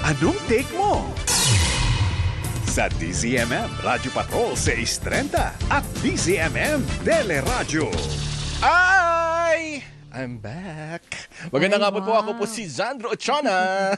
Anong take mo? Sa DZMM Radyo Patrol 630 at DZMM Teleradyo. I'm back. Magandang hapon po, ako po si Zandro Ochona.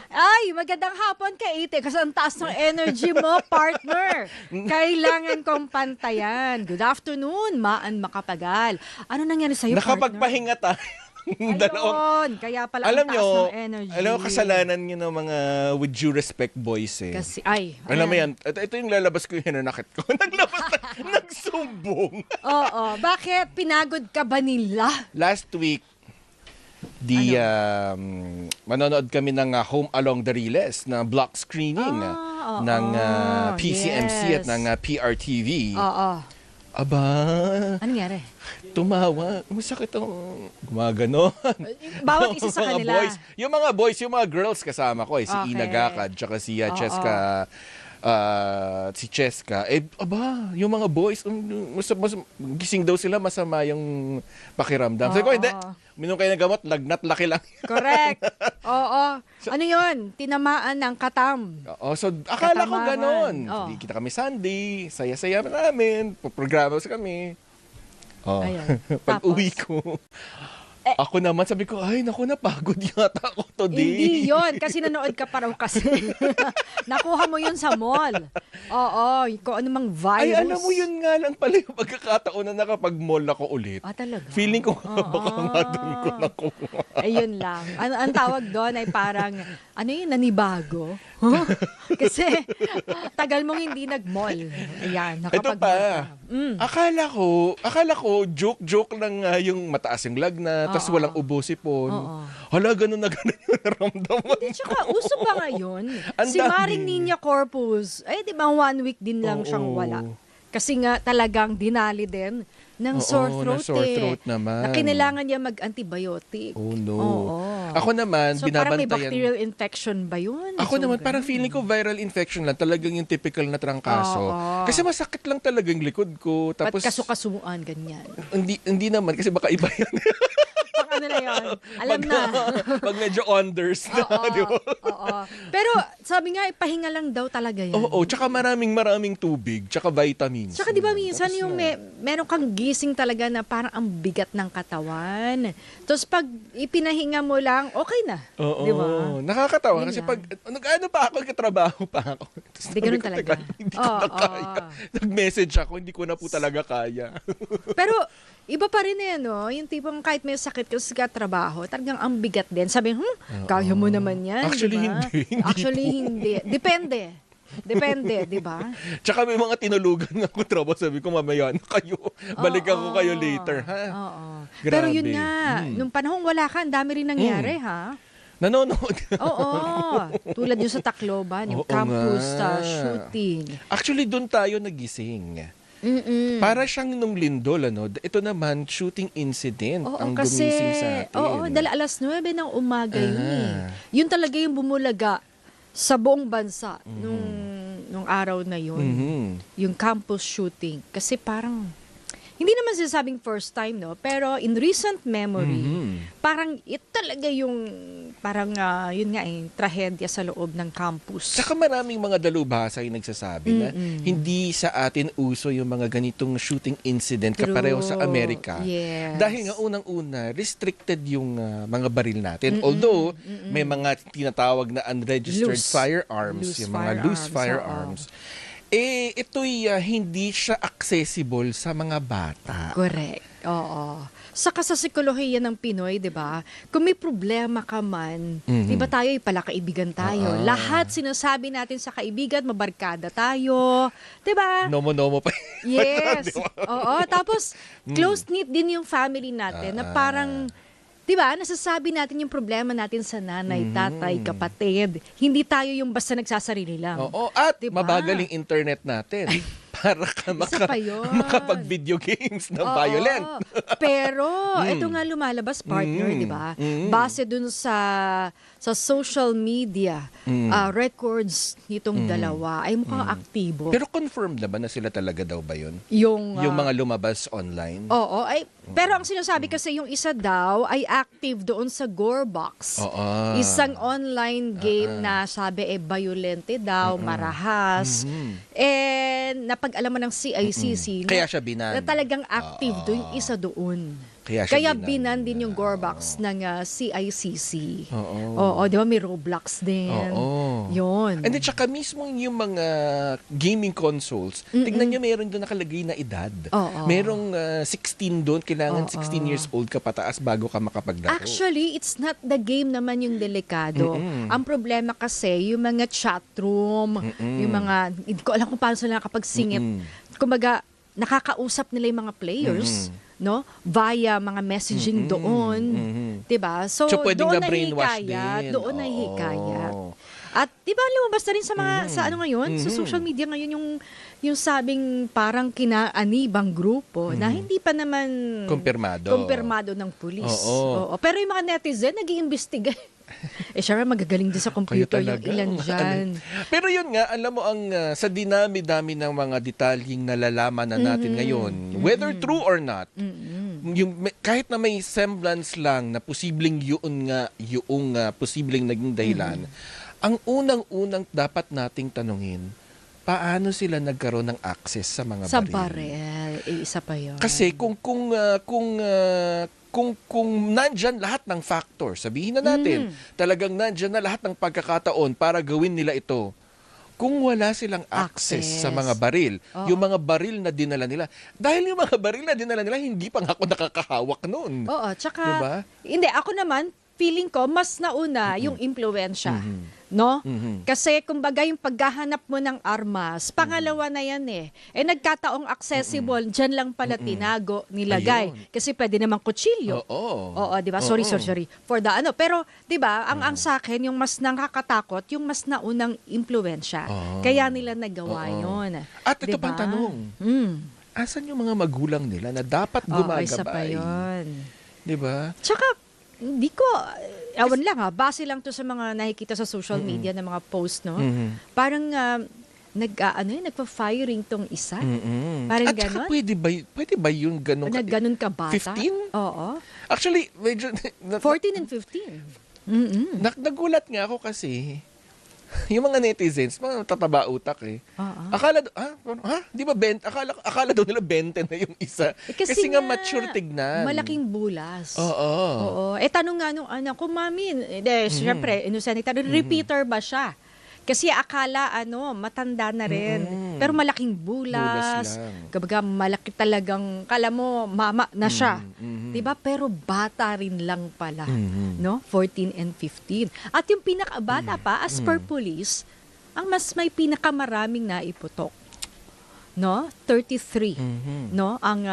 Ay, magandang hapon ka, Ite, kasi ang taas ng energy mo, partner. Kailangan kong pantayan. Good afternoon, Maan Makapagal. Ano nangyari sa'yo, partner? Nakapagpahinga tayo. Ayun, kaya pala Alam ang taas nyo, ng energy. alam mo, kasalanan nyo ng mga with due respect boys eh. Kasi, alam mo yan, ito yung lalabas ko yung hinanakit ko. Nagsumbong. Oo, bakit? Pinagod ka ba nila? Last week, manonood kami ng Home Along the Riles na block screening ng PCMC at ng PRTV. Oo. Aba, Ano nangyari? tumawa. Masakit ang gumaganon. Bawat isa sa kanila. Boys. Yung mga boys, yung mga girls kasama ko eh. Si Okay. Ina Gakad, tsaka si Cheska. Yung mga boys, gising daw sila, masama yung pakiramdam. Sabi ko, hindi. Minom kayo ng gamot, lagnat, laki lang. Correct. Oo. Ano yun? Tinamaan ng katam. So akala ko Katamaran. ganon. Oh. Hindi kita kami Sunday, saya-saya namin, programa kami. Ayun. Pag Tapos? uwi ko, ako naman sabi ko, ay naku, napagod yata ako today. Hindi yun, kasi nanood ka pa raw kasi. Nakuha mo yun sa mall. Oo, kung ano mang virus. Ay, alam mo yun nga lang pala yung pagkakataon na nakapag-mall ako ulit. Talaga? Feeling ko baka nga doon ko nakuha. Ayun lang. Ang tawag doon ay parang, ano yun, nanibago? Huh? Kasi, tagal mong hindi nag-mall. Ayan, Ito pa, akala ko, joke lang yung mataas yung lagnat, tapos walang ubosipon. Hala, ganun na ganun yung naramdaman Hindi, tsaka uso ba ngayon? Ang Si dami. Maring Nina Corpus, di ba 1 week din lang siyang wala. Kasi nga talagang dinali din ng sore throat. ng sore throat naman. Na kailangan niya mag-antibiotic. Oh no. Oo. Ako naman, So parang may binabantayan. bacterial infection ba yun? Ako So, naman, ganun. parang feeling ko viral infection lang. Talagang yung typical na trangkaso. Oo. Kasi masakit lang talaga yung likod ko. Ba't Tapos, kasukasuan, ganyan? hindi naman. Kasi baka iba yan. Pang ano na yun? Alam na. Pag medyo unders na, di ba? Oo. Pero sabi nga, pahinga lang daw talaga yan. Oo, tsaka maraming tubig, tsaka vitamins. Tsaka di ba minsan Tapos yung na. meron kang gising talaga na parang ang bigat ng katawan. Tapos pag ipinahinga mo lang, okay na. Oo, Di ba? nakakatawa. Yun Kasi lang. pag, ano pa ako, katrabaho pa ako. Tapos Hindi, sabi ganun ko, talaga. "Teka, hindi ko na kaya." Nag-message ako, hindi ko na po talaga kaya. Pero iba pa rin no? Yung tipong kahit may sakit ka sa trabaho, talagang ang bigat din. Sabi, kaya mo naman yan. Actually, di ba? hindi Actually, po. hindi. Depende, di ba? Tsaka may mga tinulugan ako trabaho. Sabi ko, mamaya na kayo. Balikan ko kayo later, ha? Oo. Grabe. Pero yun nga, nung panahong wala ka, ang dami rin nangyari, ha? Nanonood. Oo. Tulad yung sa Tacloban, yung Oo campus nga. shooting. Actually, doon tayo nagising. Para siyang nung lindol, Ito naman, shooting incident Oo, ang kasi, gumising sa atin. oo, dahil alas 9 ng umaga yun eh. Yun talaga yung bumulaga sa buong bansa nung araw na yun. Yung campus shooting. Kasi parang, hindi naman sinasabing first time, no? Pero in recent memory, parang it talaga yung, parang, yun nga trahedya sa loob ng campus. Saka maraming mga dalubhasa yung nagsasabi na hindi sa atin uso yung mga ganitong shooting incident True. kapareho sa Amerika. Yes. Dahil nga unang-una, restricted yung mga baril natin. Although, may mga tinatawag na unregistered firearms, yung mga loose firearms. Ito'y hindi siya accessible sa mga bata. Correct. Oo. Saka sa psikolohiya ng Pinoy, 'di ba? Kung may problema ka man, 'di ba tayo pala kaibigan tayo. Lahat sinasabi natin sa kaibigan, mabarkada tayo, 'di ba? Nomo-nomo pa. Yes. Di ba? Oo, tapos close-knit din yung family natin na parang 'di ba? Nasasabi natin yung problema natin sa nanay, tatay, kapatid. Hindi tayo yung basta nagsasarili lang. Oo, at Diba? mabagal yung internet natin. para ka Isa pa yun. makapag-video games na Oo. violent. Pero, ito nga lumalabas, partner, di ba? Base dun sa social media records nitong dalawa, ay mukhang aktibo. Pero confirmed na ba na sila talaga daw ba yun? Yung Mga lumabas online? oo, ay, pero ang sinasabi kasi yung isa daw ay active doon sa Gorebox. Oo. Isang online game na sabi violente daw, marahas. And napag-alaman ng CICC Kaya siya binan. na talagang active doon yung isa doon. Kaya siya binan din yung Gorebox ng CICC. Oo. Oo, di ba may Roblox din. Oo. Yun. And then, tsaka mismo yung mga gaming consoles, tignan nyo, meron doon nakalagay na edad. Oo. Merong 16 doon, kailangan 16 years old ka pataas bago ka makapaglaro. Actually, it's not the game naman yung delikado. Ang problema kasi, yung mga chat room, yung mga, hindi ko alam kung paano sila nakapagsingit. Kumbaga, nakakausap nila yung mga players, no? Via mga messaging doon. 'Di ba? So pwedeng doon na-brainwash nahihikayat, din. doon nahihikayat. Oo. At 'di ba lumabas na rin sa mga sa ano ngayon, sa social media ngayon yung sabing parang kinaanibang grupo na hindi pa naman kumpirmado ng pulis. Oo. Pero yung mga netizen nag-iimbestiga. Syempre magagaling din sa computer yung ilan dyan. Pero yun nga, alam mo, sa dinami-dami ng mga detalyeng nalalaman na natin ngayon, whether true or not, kahit na may semblance lang na posibleng yung posibleng naging dahilan, ang unang-unang dapat nating tanungin, paano sila nagkaroon ng access sa mga Sa baril? baril. Isa pa yun. Kasi kung nandyan lahat ng factor, sabihin na natin, talagang nandyan na lahat ng pagkakataon para gawin nila ito, kung wala silang access sa mga baril, yung mga baril na dinala nila, dahil yung mga baril na dinala nila, hindi pa nga ako nakakahawak nun. Oo, tsaka, Diba? hindi, ako naman, feeling ko, mas nauna yung impluensya. No? Kasi kumbaga yung paghahanap mo ng armas, pangalawa na yan eh. Nagkataong accessible, dyan lang pala tinago, nilagay. Ayun. Kasi pwede namang kutsilyo. Oo, di ba? Sorry. For the pero, di ba, ang sa akin, yung mas nakakatakot, yung mas naunang impluensya. Kaya nila nagawa yun. At ito Diba? pang tanong, asan yung mga magulang nila na dapat Oo, isa pa gumagabay? yun. Di ba? Tsaka, hindi ko, awan lang base lang to sa mga nakikita sa social media na mga post, no? Parang, nagpa-firing tong isa. Parang At saka ganon. pwede ba yung ganon? Ganon ka bata? 15? Oo. Actually, medyo... 14 and 15. Nagulat nga ako kasi, yung mga netizens, mga tataba utak eh. Oo. Akala, di ba 20? Akala daw nila 20 na yung isa. Kasi nga mature tignan. Malaking bulas. Oo. Tanong nga nung anak ko, mami, syempre, repeater ba siya? Kasi akala, matanda na rin. Pero malaking bulas. Bulas lang. Kumbaga, malaki talagang, kala mo, mama na siya. Diba? Pero bata rin lang pala. No? 14 and 15. At yung pinakabata pa, as per police, ang mas may pinakamaraming naiputok. No? 33. No? Ang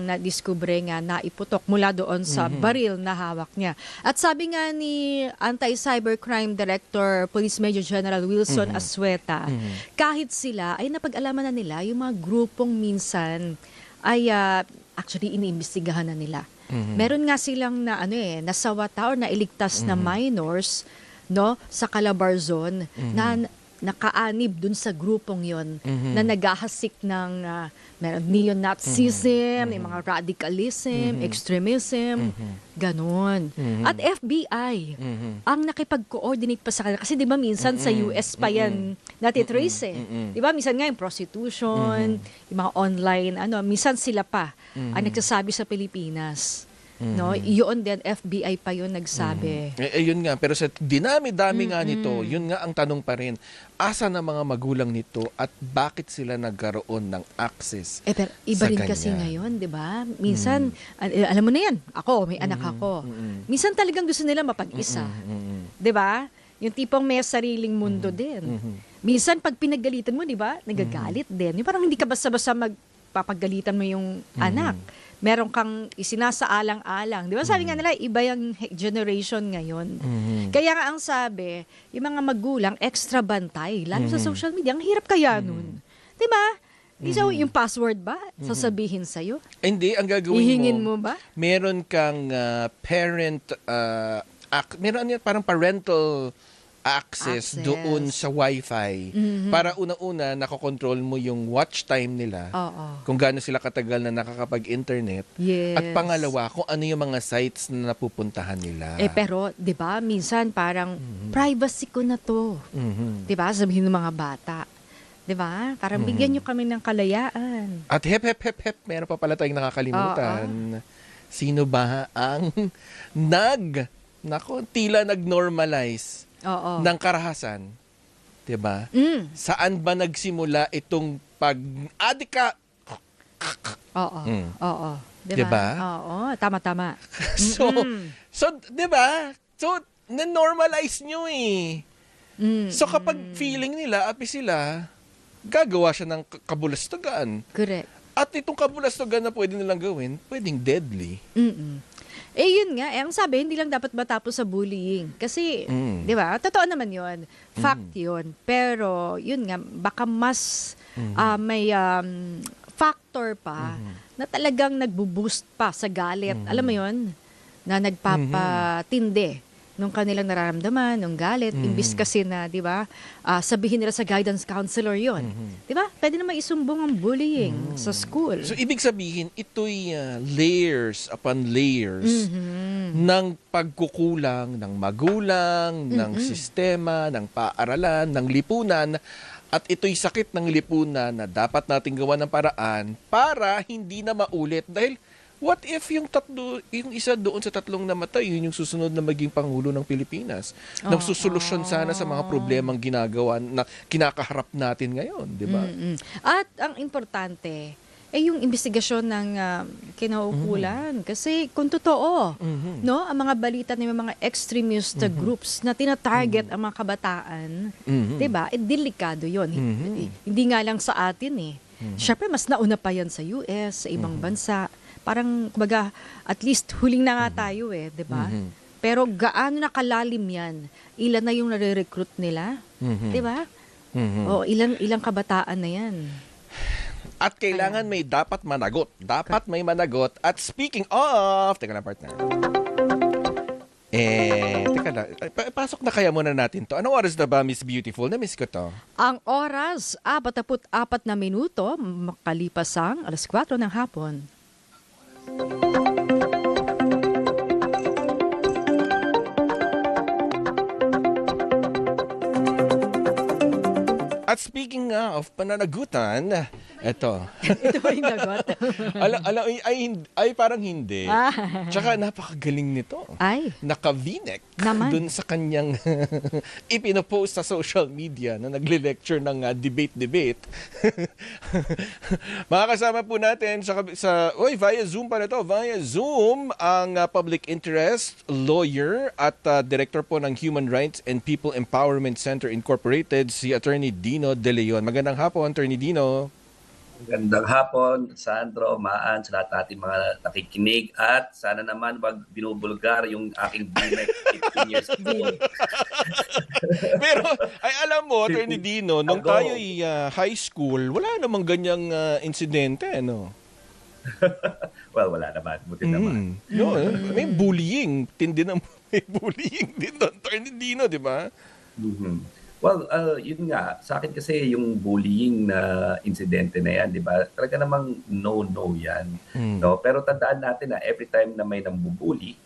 nadiskubre nga naiputok mula doon sa baril na hawak niya. At sabi nga ni Anti-Cybercrime Director Police Major General Wilson Asueta, kahit sila ay napag-alaman na nila yung mga grupong minsan ay actually iniimbestigahan na nila. Meron nga silang nasawata or nailigtas na minors, no, sa Calabarzon na nakaanib dun sa grupong yon na naghahasik ng neo-Nazism, yung mga radicalism, extremism, ganon. At FBI, ang nakipag-coordinate pa sa kanila. Kasi di ba minsan sa US pa yan natitrace eh. Di ba minsan nga yung prostitution, yung mga online, minsan sila pa ang nagsasabi sa Pilipinas. No, yun din FBI pa yun nagsabi. Yun nga, pero sa dinami-dami nga nito, yun nga ang tanong pa rin, asa na mga magulang nito at bakit sila nagkaroon ng access pero iba rin kasi ngayon, 'di ba? Minsan alam mo na 'yan. Ako, may anak ako. Minsan talagang gusto nila mapag-isa. 'Di ba? Yung tipong may sariling mundo din. Minsan pag pinagalitan mo, 'di ba? Nagagalit din. Yung parang hindi ka basta-basta magpapagalitan mo yung anak. Meron kang isinasaalang-alang. Di ba sabi nga nila, iba yung generation ngayon. Kaya nga ang sabi, yung mga magulang, extra bantay. Lalo sa social media, ang hirap kaya nun. Di ba? So, yung password ba? Sasabihin sa'yo? Hindi, ang gagawin Ihingin mo ba? meron kang meron yan parang parental access doon sa Wi-Fi. Para una-una, nakokontrol mo yung watch time nila. Oo. Kung gaano sila katagal na nakakapag-internet. Yes. At pangalawa, kung ano yung mga sites na napupuntahan nila. Pero, di ba, minsan parang privacy ko na to. Di ba? Sabihin ng mga bata. Di ba? Parang bigyan nyo kami ng kalayaan. At meron pa pala tayong nakakalimutan. Sino ba ang tila nag-normalize ng karahasan? 'Di ba? Saan ba nagsimula itong pag-adika? Oo. Diba? Oo, tama-tama. So, 'di ba? So, na-normalize nyo eh. So, kapag feeling nila, api sila, gagawa siya ng kabulastugan. Correct. At itong kabulastugan na pwede nilang gawin, pwedeng deadly. Yun nga, ang sabi, hindi lang dapat matapos sa bullying. Kasi, di ba, totoo naman yun. Fact yun. Pero, yun nga, baka mas may factor pa na talagang nagbo-boost pa sa galit. Alam mo yun? Na nagpapatindi nung kanilang nararamdaman, nung galit, imbis kasi na, di ba, sabihin nila sa guidance counselor yon, di ba? Pwede naman isumbong ang bullying sa school. So, ibig sabihin, ito'y layers upon layers ng pagkukulang ng magulang, ng sistema, ng paaralan, ng lipunan, at ito'y sakit ng lipunan na dapat nating gawa ng paraan para hindi na maulit. Dahil, what if yung isa doon sa tatlong namatay, yun yung susunod na maging Pangulo ng Pilipinas? Nagsusolusyon sana sa mga problemang ginagawa na kinakaharap natin ngayon, di ba? At ang importante, yung investigasyon ng kinaukulan. Kasi kung totoo, no, ang mga balita ng mga extremist groups na tina-target ang mga kabataan, di ba? Delikado yun. Hindi nga lang sa atin eh. Siyempre, mas nauna pa yan sa US, sa ibang bansa. Parang, kumbaga, at least huling na nga tayo eh, di ba? Pero gaano nakalalim yan? Ilan na yung nare-recruit nila? Di ba? O ilang kabataan na yan? At kailangan may dapat managot. Dapat may managot. At speaking of, teka na partner. Teka na. Pasok na kaya muna natin to. Anong oras na ba, Miss Beautiful? Na-miss ko to. Ang oras, 44 na minuto, makalipas ang 4:00 ng hapon. At speaking of pananagutan, eto. Ito ba yung nagot? ay parang hindi. Tsaka napakagaling nito. Ay. Naka-V-neck Naman. dun sa kanyang ipinopost sa social media na nagle-lecture ng debate. Makakasama po natin via Zoom pa na to. Via Zoom ang public interest lawyer at director po ng Human Rights and People Empowerment Center Incorporated, si Attorney Dino De Leon. Magandang hapon, Attorney Dino. Magandang hapon, Sandro, Maan, sa lahat nating mga nakikinig. At sana naman wag binubulgar yung aking BMX 15 years ago. Pero, alam mo, Attorney Dino, nung tayo'y high school, wala namang ganyang insidente, no? Well, wala naman. Buti naman. No, may bullying. Tindi ng may bullying din doon, Attorney Dino, di ba? Well, yun nga, sa akin kasi yung bullying na insidente na yan, di ba? Talaga namang no-no yan. No? Pero tandaan natin na every time na may nambubuli,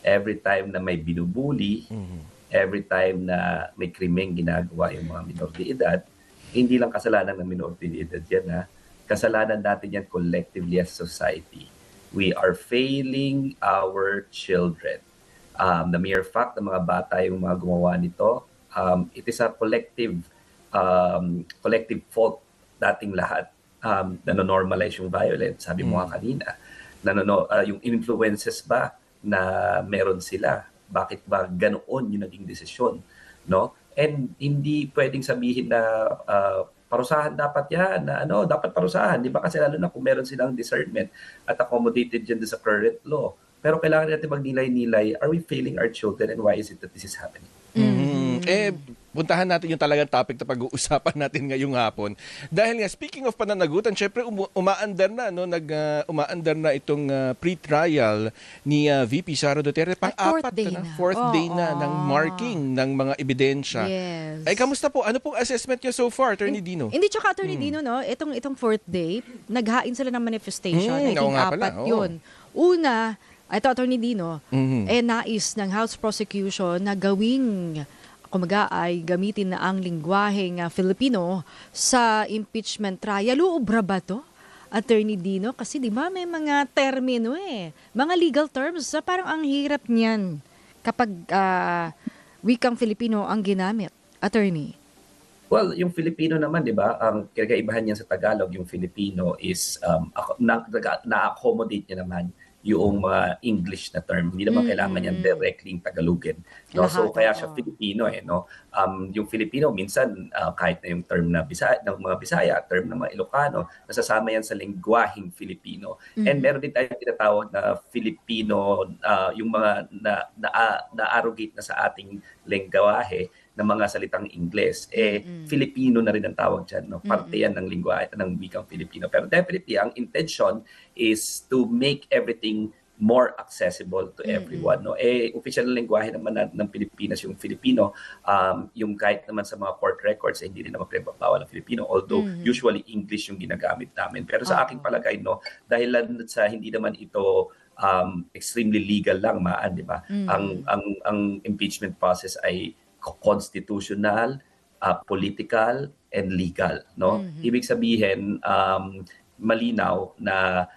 every time na may binubuli, every time na may krimeng ginagawa yung mga minor de edad, hindi lang kasalanan ng minor de edad yan, ha? Kasalanan natin yan collectively as society. We are failing our children. The mere fact na mga bata yung mga gumawa nito, it is a collective fault dating lahat na normalize yung violence. Sabi mo nga kanina, yung influences ba na meron sila? Bakit ba ganoon yung naging desisyon? No? And hindi pwedeng sabihin na parusahan dapat yan, na dapat parusahan. Di ba? Kasi lalo na kung meron silang discernment at accommodated dyan sa current law. Pero kailangan natin magnilay-nilay, are we failing our children and why is it that this is happening? puntahan natin yung talagang topic na pag-uusapan natin ngayong hapon. Dahil nga, speaking of pananagutan, syempre umaandar na, no? Umaandar na itong pre-trial ni VP Sara Duterte. Pang-apat na, fourth day na ng marking ng mga ebidensya. Yes. Ay, kamusta po? Ano pong assessment nyo so far, Attorney Dino? Hindi, tsaka Attorney Dino, no? Itong fourth day, naghain sila ng manifestation. I think apat yun. Una, ito, Attorney Dino, nais ng House Prosecution na gawing kumaga ay gamitin na ang lingwaheng Filipino sa impeachment trial. Uubra ba to, Attorney Dino? Kasi di ba may mga termino mga legal terms, parang ang hirap niyan kapag wikang Filipino ang ginamit, Attorney. Well, yung Filipino naman, di ba, ang kagaibahan niya sa Tagalog, yung Filipino is na-accommodate niya naman yung mga English na term. Hindi naman kailangan yan directly Tagalogin. No? So kaya siya Filipino no. Yung Filipino minsan kahit na yung term na Bisaya, ng mga Bisaya, term ng mga Ilocano, nasasama yan sa lengguaheng Filipino. And meron din tayong tinatawag na Filipino, yung mga na-arrogate na sa ating lengguahe ng mga salitang Ingles, Filipino na rin ang tawag dyan. No? Parte yan ng lingwahe, ng wikang Filipino. Pero definitely, ang intention is to make everything more accessible to everyone. No? Official na lingwahe naman ng Pilipinas yung Filipino. Yung kahit naman sa mga court records, hindi rin naman pinapabawal ang Filipino. Although, usually English yung ginagamit namin. Pero sa aking palagay, no, dahil sa hindi naman ito extremely legal lang, di ba? Ang impeachment process ay constitutional, political, and legal. No? Ibig sabihin, malinaw na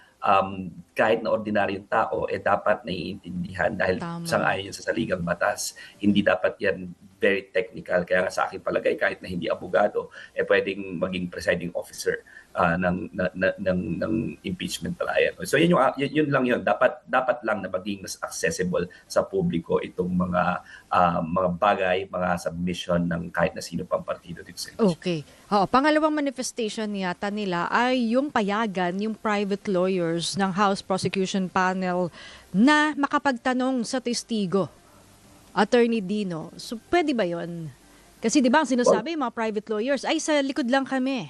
kahit na ordinaryong tao, dapat naiintindihan dahil sang-ayon yun sa saligang batas. Hindi dapat yan very technical. Kaya nga sa aking palagay, kahit na hindi abogado, pwedeng maging presiding officer ng impeachment trial. So yun lang yun. Dapat lang na maging mas accessible sa publiko itong mga bagay, mga submission ng kahit na sino pang partido dito sa impeachment. Okay. Pangalawang manifestation yata nila ay yung payagan, yung private lawyers ng House Prosecution Panel na makapagtanong sa testigo. Attorney Dino, so pwede ba yun? Kasi di ba ang sinasabi, mga private lawyers, ay sa likod lang kami.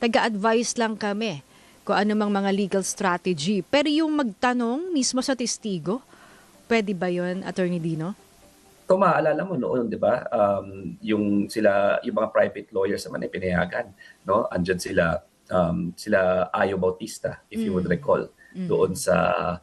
Taga-advise lang kami kung ano mang mga legal strategy. Pero yung magtanong mismo sa testigo, pwede ba yun, Attorney Dino? Ito maalala mo noon, di ba? Yung mga private lawyers naman ay pinayagan. No? Andyan sila Ayo Bautista, if you would recall, doon sa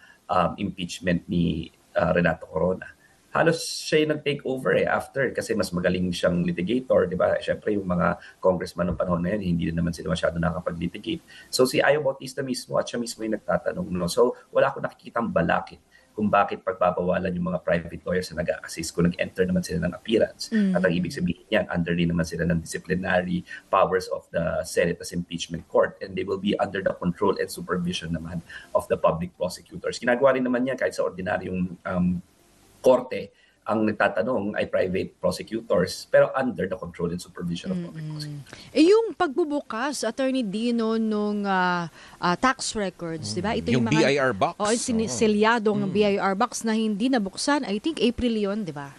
impeachment ni Renato Corona. Halos siya yung nag-take over after kasi mas magaling siyang litigator, di ba? Siyempre yung mga congressman ng panahon na yun, hindi naman sila masyado nakakapag-litigate. So si Ayo Bautista mismo at siya mismo yung nagtatanong. No? So wala akong nakikitang balakid kung bakit pagbabawalan yung mga private lawyers na nag-assist kung nag-enter naman sila ng appearance. At ang ibig sabihin yan, under din naman sila ng disciplinary powers of the Senate as impeachment court and they will be under the control and supervision naman of the public prosecutors. Ginagawa rin naman yan kahit sa ordinaryong korte, ang nagtatanong ay private prosecutors pero under the control and supervision of public prosecutors. Yung pagbubukas, Attorney Dino, nung tax records, di ba? Ito yung mga, BIR box. Silyadong BIR box na hindi nabuksan. I think April yun, di ba?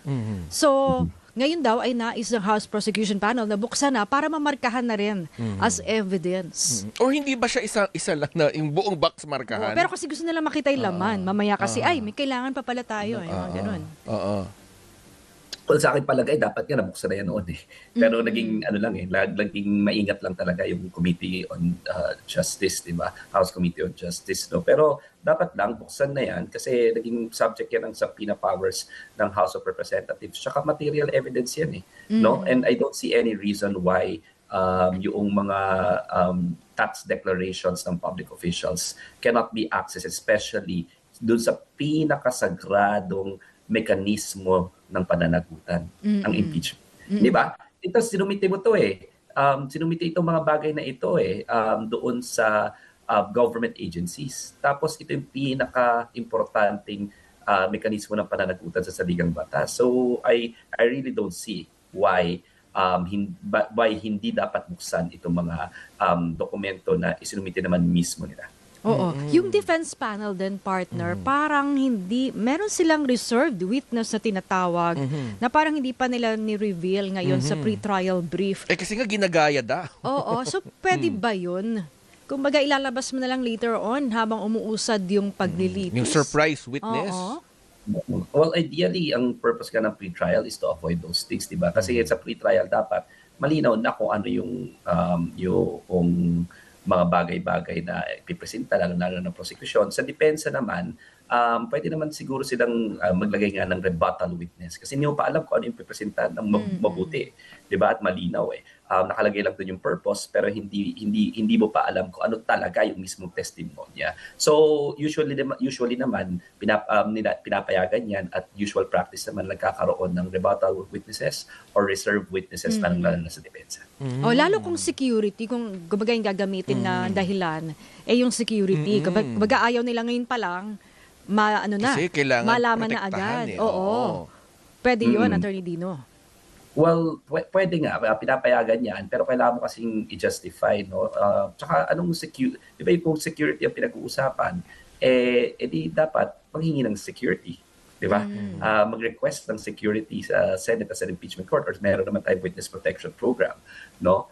So, ngayon daw ay nais ng House Prosecution Panel na buksan na para mamarkahan na rin as evidence. Or hindi ba siya isa lang na yung buong box markahan? Pero kasi gusto nila makita yung laman. Mamaya kasi, may kailangan pa pala tayo. Ganun. Well, sa akin palagay, dapat nga nabuksan na yan noon Pero naging naging maingat lang talaga yung Committee on Justice, di ba? House Committee on Justice, no? Pero dapat lang buksan na yan kasi naging subject yan ng subpoena powers ng House of Representatives. Tsaka material evidence yan no? And I don't see any reason why yung mga tax declarations ng public officials cannot be accessed, especially dun sa pinakasagradong mekanismo ng pananagutan, ang impeachment. Di ba? Ito, sinumite mo to sinumite itong mga bagay na ito doon sa government agencies. Tapos ito yung pinaka-importanting mekanismo ng pananagutan sa saligang batas. So I really don't see why hindi dapat buksan itong mga dokumento na isinumite naman mismo nila. Oo. Yung defense panel din, partner, parang hindi, meron silang reserved witness na tinatawag na parang hindi pa nila ni-reveal ngayon sa pre-trial brief. Kasi nga ginagaya daw. Oo. So, pwede ba yun? Kumbaga, ilalabas mo na lang later on habang umuusad yung paglilitis. Yung surprise witness. Oo. Well, ideally, ang purpose ka ng pre-trial is to avoid those things, di ba? Kasi sa pre-trial dapat malinaw na kung ano yung mga bagay-bagay na ipipresenta, lalo ng prosecution. Sa depensa naman, pwede naman siguro silang maglagay nga ng rebuttal witness. Kasi hindi mo pa alam kung ano yung ipipresenta ng mabuti. Di ba? At malinaw eh. Nakalagay lang doon yung purpose, pero hindi mo pa alam kung ano talaga yung mismong testimonya. So, usually naman, pinapayagan yan at usual practice naman nagkakaroon ng rebuttal witnesses or reserve witnesses lalo na sa depensa. O lalo kung security, kung kumbaga yung gagamitin na dahilan, yung security. Kumbaga ayaw nila ngayon pa lang, Kasi kailangan malaman na protektahan agad. eh. Oo. Pwede yun, Attorney Dino. Well, pwede nga, pinapayagan yan, pero kailangan mo kasing i-justify, no? Tsaka anong security, di ba yung security ang pinag-uusapan, di dapat manghingi ng security, di ba? Mag-request ng security sa Senate as an impeachment court or meron naman tayong witness protection program, no?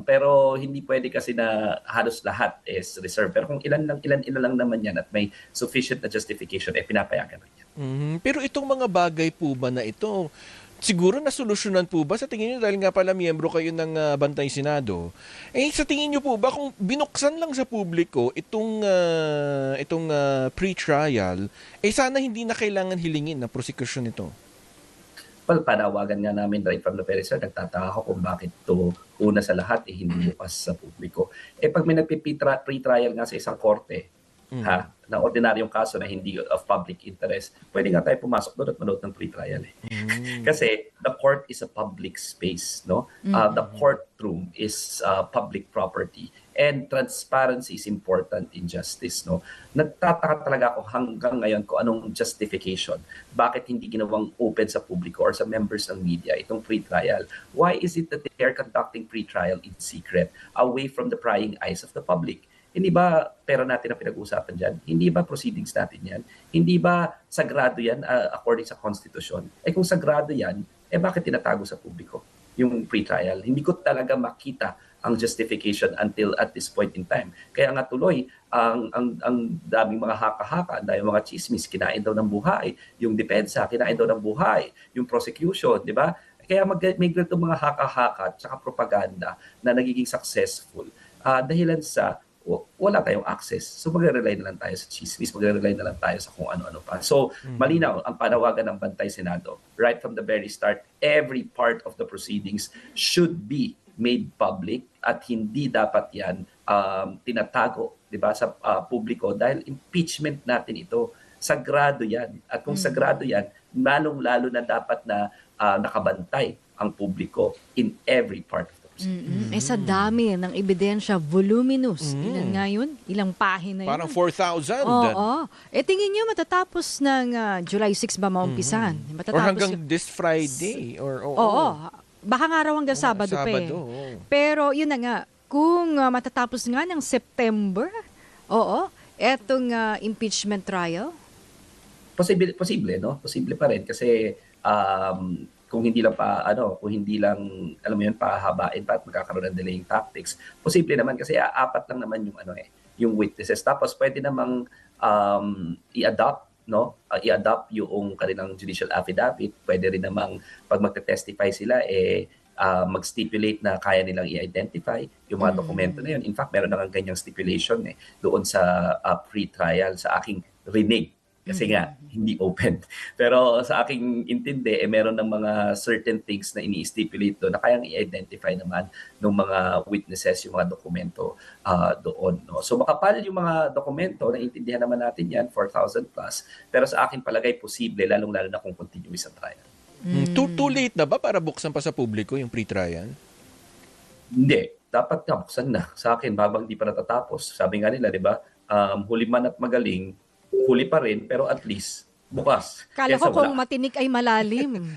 Pero hindi pwede kasi na halos lahat is reserved. Pero kung ilan lang naman yan at may sufficient na justification, pinapayagan rin yan. Pero itong mga bagay po ba na ito, siguro nasolusyonan po ba sa tingin niyo dahil nga pala miyembro kayo ng Bantay Senado? Sa tingin niyo po ba kung binuksan lang sa publiko itong pre-trial, sana hindi na kailangan hilingin na prosecution nito? Well, panawagan nga namin right from the very start, nagtataka ako kung bakit to una sa lahat hindi bukas sa publiko. Pag may pre-trial nga sa isang korte, na ordinaryong kaso na hindi of public interest, pwede nga tayo pumasok doon at manood ng pre-trial Kasi the court is a public space, no? The courtroom is public property and transparency is important in justice, no? Nagtataka talaga ako hanggang ngayon kung anong justification, bakit hindi ginawang open sa publiko or sa members ng media itong pre-trial. Why is it that they are conducting pre-trial in secret, away from the prying eyes of the public? Hindi ba pera natin ang pinag-uusapan dyan? Hindi ba proceedings natin yan? Hindi ba sagrado yan according sa Constitution? Kung sagrado yan, bakit tinatago sa publiko yung pre-trial? Hindi ko talaga makita ang justification until at this point in time. Kaya nga tuloy, ang daming mga haka-haka, dahil mga chismis, kinain daw ng buhay. Yung depensa, kinain daw ng buhay. Yung prosecution, di ba? Kaya may ganito mga haka-haka at saka propaganda na nagiging successful dahilan sa wala tayong access. So magre-rely na lang tayo sa chismis, magre-rely na lang tayo sa kung ano-ano pa. So malinaw ang panawagan ng Bantay Senado. Right from the very start, every part of the proceedings should be made public at hindi dapat yan tinatago, 'di ba, sa publiko dahil impeachment natin ito. Sagrado yan. At kung sagrado yan, lalong-lalo na dapat na nakabantay ang publiko in every part of the sa dami ng ebidensya, voluminous. Ilan nga yun? Ilang pahina yun? Parang 4,000. Oo. Tingin nyo matatapos ng July 6 ba maumpisan? Or hanggang this Friday? Oo. Baka nga raw hanggang Sabado pa eh. Pero yun na nga, kung matatapos nga ng September, etong impeachment trial? Posible, no? Posible pa rin kasi kung hindi lang alam mo yun, pahabain pa at magkakaroon ng delaying tactics. Posible naman kasi apat lang naman yung witnesses. Tapos pwede namang i-adopt, no? I-adopt yung kanilang judicial affidavit. Pwede rin namang pag magte-testify sila mag-stipulate na kaya nilang i-identify yung mga dokumento na yun. In fact, meron na ganyang stipulation doon sa pre-trial sa aking rinig. Kasi nga, hindi open. Pero sa aking intindi, meron ng mga certain things na ini-stipulate doon na kayang i-identify naman ng mga witnesses, yung mga dokumento doon. No? So makapal yung mga dokumento, naintindihan naman natin yan, 4,000 plus. Pero sa aking palagay, posible, lalong-lalo na kung continuous ang trial. Too late na ba para buksan pa sa publiko yung pre-trial? Hindi. Dapat nga, buksan na. Sa akin, habang di pa natatapos. Sabi nga nila, di ba, huli man at magaling, huli pa rin, pero at least bukas. Kala ko kung matinik ay malalim.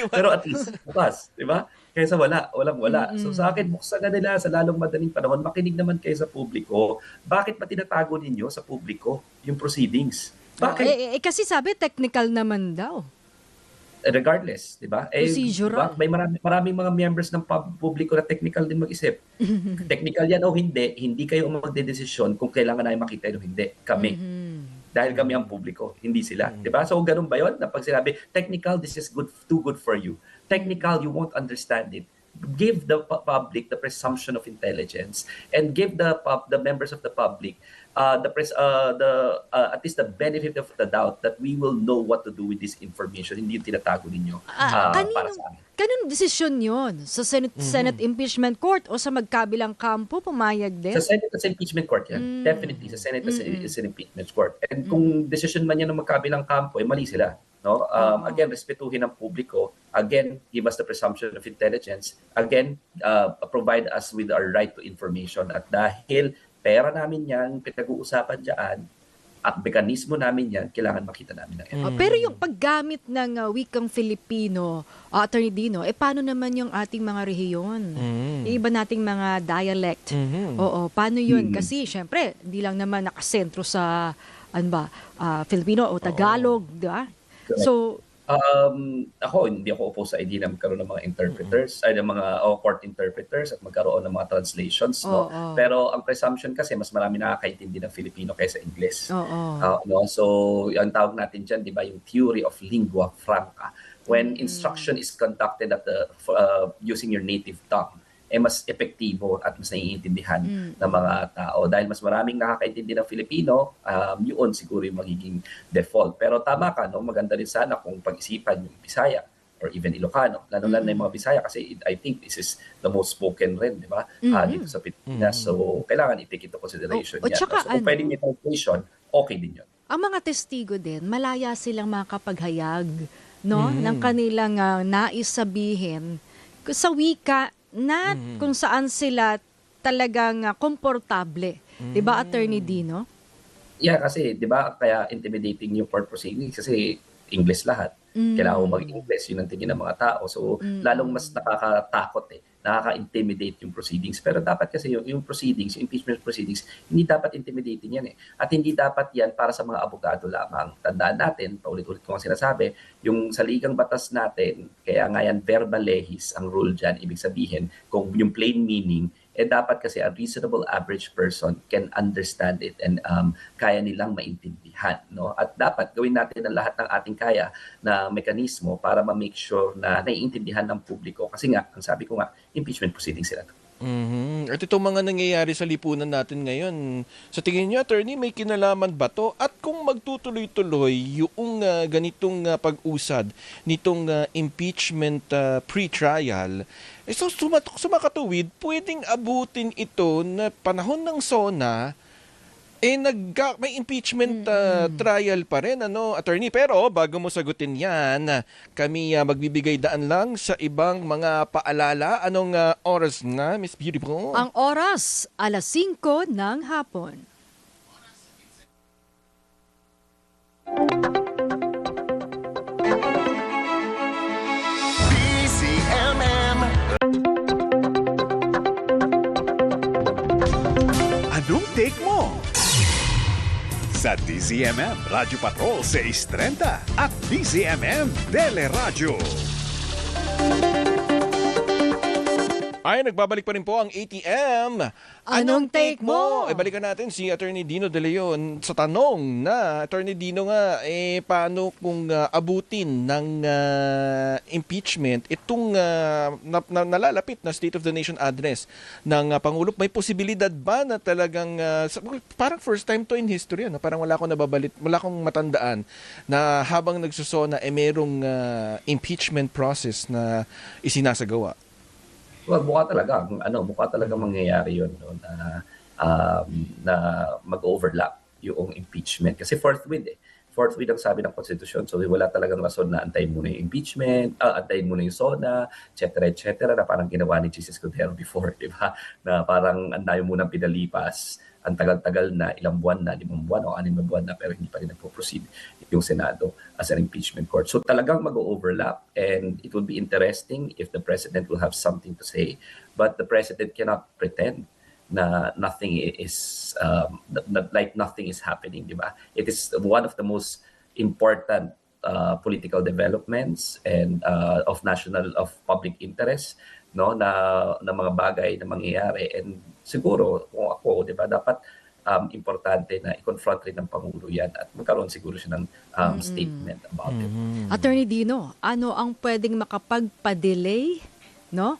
Pero at least bukas, di ba? kaysa walang-wala. So sa akin, buksan na nila sa lalong madaling panahon, makinig naman kayo sa publiko. Bakit ba tinatago ninyo sa publiko yung proceedings? Bakit? Kasi sabi, technical naman daw. Regardless, di ba? Procedural. May maraming mga members ng publiko na technical din mag-isip. Technical yan o hindi kayo ang magdedesisyon kung kailangan namin makita o hindi. Kami. Dahil kami ang publiko, hindi sila. Di ba? So ganun ba yun? Na pag sinabi, technical, this is too good for you. Technical, you won't understand it. Give the public the presumption of intelligence and give the members of the public at least the benefit of the doubt that we will know what to do with this information. Hindi yung tinatago ninyo para sa amin. Kanong desisyon yun? Sa Senate Impeachment Court o sa magkabilang kampo pumayag din? Sa Senate at sa Impeachment Court yan. Definitely, sa Senate at sa Impeachment Court. And kung decision man yan ng magkabilang kampo, mali sila. No? Again, respetuhin ang publiko. Again, give us the presumption of intelligence. Again, provide us with our right to information. At dahil pera namin yan, pinag-uusapan dyan, at mekanismo namin yan, kailangan makita namin ng Pero yung paggamit ng wikang Filipino, Attorney Dino, paano naman yung ating mga rehiyon? Iba nating mga dialect. Oo, paano yun? Kasi, syempre, hindi lang naman nakasentro sa, Filipino o Tagalog, di ba? So, ako, hindi ako upo sa idea na magkaroon ng mga interpreters, ay ng mga court interpreters at magkaroon ng mga translations. No? Pero ang presumption kasi, mas marami nakakaintindi ng Filipino kaysa Ingles. No? So, ang tawag natin dyan, di ba, yung theory of lingua franca. When instruction is conducted at using your native tongue, mas epektibo at mas naiintindihan ng mga tao. Dahil mas maraming nakakaintindi ng Filipino, yun siguro yung magiging default. Pero tama ka, no? Maganda rin sana kung pag-isipan yung Bisaya or even Ilocano. Lalo-lalo na yung mga Bisaya kasi I think this is the most spoken rin, di ba? Dito sa Pilipinas. So, kailangan i-take into consideration yan. So, kung pwedeng may translation, okay din yun. Ang mga testigo din, malaya silang makapaghayag, no? Ng kanilang nais sabihin sa wika na kung saan sila talagang komportable. Diba, Attorney Dino? Yeah, kasi, di ba, kaya intimidating yung court proceedings kasi English lahat. Kailangan mo mag-English, yun ang tingin ng mga tao. So, lalong mas nakakatakot nakaka-intimidate yung proceedings. Pero dapat kasi yung proceedings, yung impeachment proceedings, hindi dapat intimidating yan At hindi dapat yan para sa mga abogado lamang. Tandaan natin, paulit-ulit ko ang sinasabi, yung saligang batas natin, kaya nga yan verba legis ang rule dyan, ibig sabihin, kung yung plain meaning, dapat kasi a reasonable average person can understand it and kaya nilang maintindihan. No? At dapat gawin natin ang lahat ng ating kaya na mekanismo para ma-make sure na naiintindihan ng publiko. Kasi nga, ang sabi ko nga, impeachment proceedings sila. At itong mga nangyayari sa lipunan natin ngayon, sa tingin niyo, Attorney, may kinalaman ba to? At kung magtutuloy-tuloy yung ganitong pag-usad nitong impeachment pre-trial, so sumakatuwid, pwedeng abutin ito na panahon ng SONA, may impeachment trial pa rin, Attorney. Pero bago mo sagutin yan, kami magbibigay daan lang sa ibang mga paalala. Anong oras na, Miss Beautiful? Ang oras, 5:00 ng hapon. DZMM. Anong take mo? Sa DZMM Radio Patrol 630 at DZMM Teleradio. Ay, nagbabalik pa rin po ang ATM. Anong take mo? Balikan natin si Attorney Dino De Leon sa tanong na, Attorney Dino nga, paano kung abutin ng impeachment itong nalalapit na State of the Nation address ng Pangulo? May posibilidad ba na talagang, parang first time to in history, parang wala akong matandaan na habang nagsusona, merong impeachment process na isinasagawa? Well, mukha talaga mangyayari yun na mag-overlap yung impeachment kasi forthwith forthwith ang sabi ng konstitusyon. So wala talagang rason na antayin muna yung impeachment, antayin muna yung SONA, etc. na parang ginawa ni Jesus Cordero before, di ba? Na parang andayo muna pinalipas, ang tagal-tagal na, ilang buwan na, 5 buwan o 6 na buwan na, pero hindi pa rin nagpo-proceed yung Senado as an impeachment court. So talagang mag-overlap, and it will be interesting if the President will have something to say. But the President cannot pretend na nothing is like nothing is happening, di ba? It is one of the most important political developments and of public interest, no, na mga bagay na mangyayari. And siguro kung ako, di ba, dapat importante na i-confront rin ng Pangulo yan at magkaroon siguro siya ng statement about it. Attorney Dino, ano ang pwedeng makapagpa-delay, no?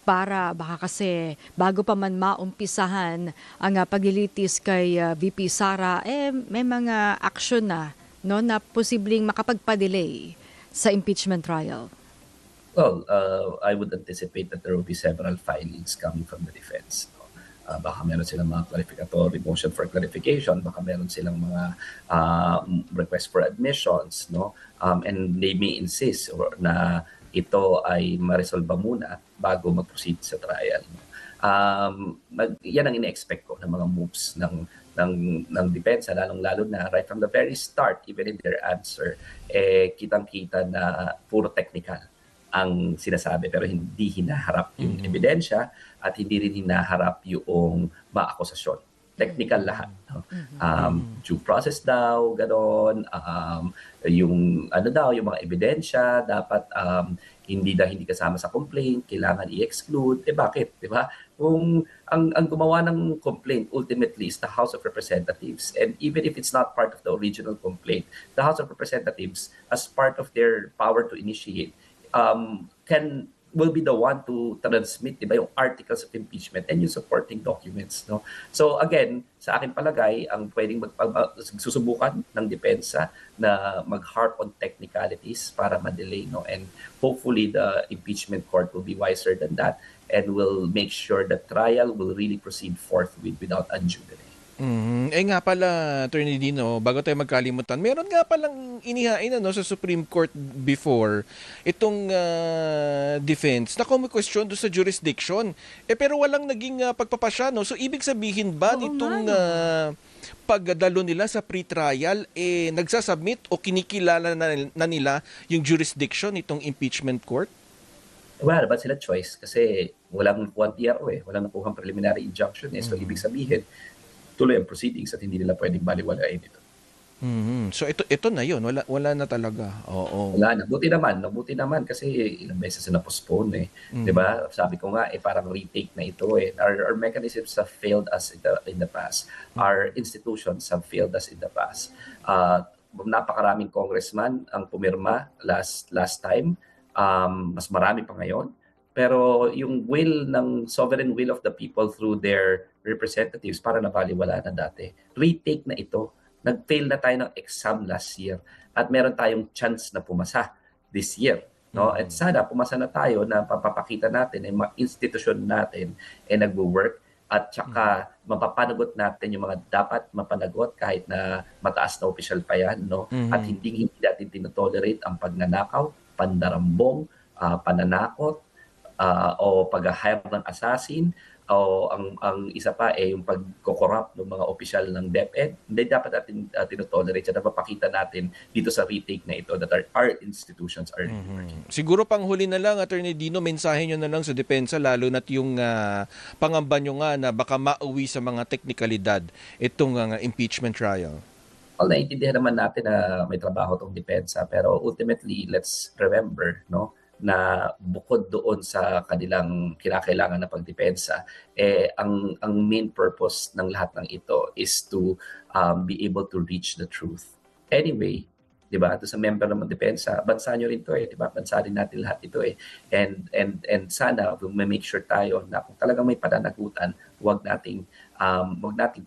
Para baka kasi bago pa man maumpisahan ang paglilitis kay VP Sara, may mga aksyon na, no, na posibleng makapagpa-delay sa impeachment trial. Well, I would anticipate that there will be several filings coming from the defense. Baka meron silang mga clarificatory motion for clarification, baka meron silang mga request for admissions, no? And they may insist na ito ay ma-resolve muna bago mag-proceed sa trial. Yan ang ina-expect ko ng mga moves ng depensa, lalong-lalo na right from the very start, even in their answer, kitang-kita na puro technical ang sinasabi, pero hindi hinaharap yung ebidensya at hindi rin hinaharap yung mga akusasyon. Technical lahat. No? Due process daw, gano'n. Yung yung mga ebidensya dapat hindi kasama sa complaint, kailangan i-exclude. Bakit? 'Di ba? Kung ang gumawa ng complaint ultimately is the House of Representatives, and even if it's not part of the original complaint, the House of Representatives, as part of their power to initiate, will be the one to transmit, diba, yung articles of impeachment and yung supporting documents, no? So again, sa akin palagay, ang pwedeng susubukan ng depensa na mag-harp on technicalities para ma-delay, no? And hopefully the impeachment court will be wiser than that and will make sure the trial will really proceed forthwith without undue delay. Nga pala, Attorney Dino, bago tayo magkalimutan, meron nga palang inihain sa Supreme Court before itong defense na question doon sa jurisdiction. Pero walang naging pagpapasya, no? So ibig sabihin ba nitong pagdalo nila sa pre-trial, nagsasubmit o kinikilala na nila yung jurisdiction itong impeachment court? Wala ba sila choice? Kasi walang nakuha PRO walang nakuha preliminary injunction So ibig sabihin, tuloy ang proceedings at hindi nila pwedeng baliwalain ito. So ito na yun, wala na talaga. Oo. Wala na. Buti naman kasi ilang beses na postpone 'Di ba? Sabi ko nga parang retake na ito Our mechanisms have failed us in the past. Our institutions have failed us in the past. Napakaraming congressman ang pumirma last time. Mas marami pa ngayon. Pero yung sovereign will of the people through their representatives para nabaliwala na dati. Retake na ito. Nag-fail na tayo ng exam last year at meron tayong chance na pumasa this year. No? At sana pumasa na tayo na papapakita natin yung mga institusyon natin nagwo-work at saka mapapanagot natin yung mga dapat mapanagot kahit na mataas na opisyal pa yan. No? At hindi natin tinotolerate ang pagnanakaw, pandarambong, pananakot, o pag-hire ng assassin, o ang isa pa yung pagko-corrupt ng mga opisyal ng DepEd. Hindi dapat natin tinotolerate at napapakita natin dito sa retake na ito that our institutions are working. Siguro panghuli na lang, Attorney Dino, mensahe nyo na lang sa depensa, lalo na't yung pangamba nyo nga na baka mauwi sa mga teknikalidad itong impeachment trial. Well, naiintindihan naman natin na may trabaho itong depensa, pero ultimately, let's remember, no, na bukod doon sa kanilang kinakailangan na pagdepensa, ang main purpose ng lahat ng ito is to be able to reach the truth. Anyway, 'di ba? Ito sa member ng depensa, bansa nyo rin 'to 'di ba? Bansa rin natin lahat ito And sana may make sure tayo na kung talagang may pananagutan, wag nating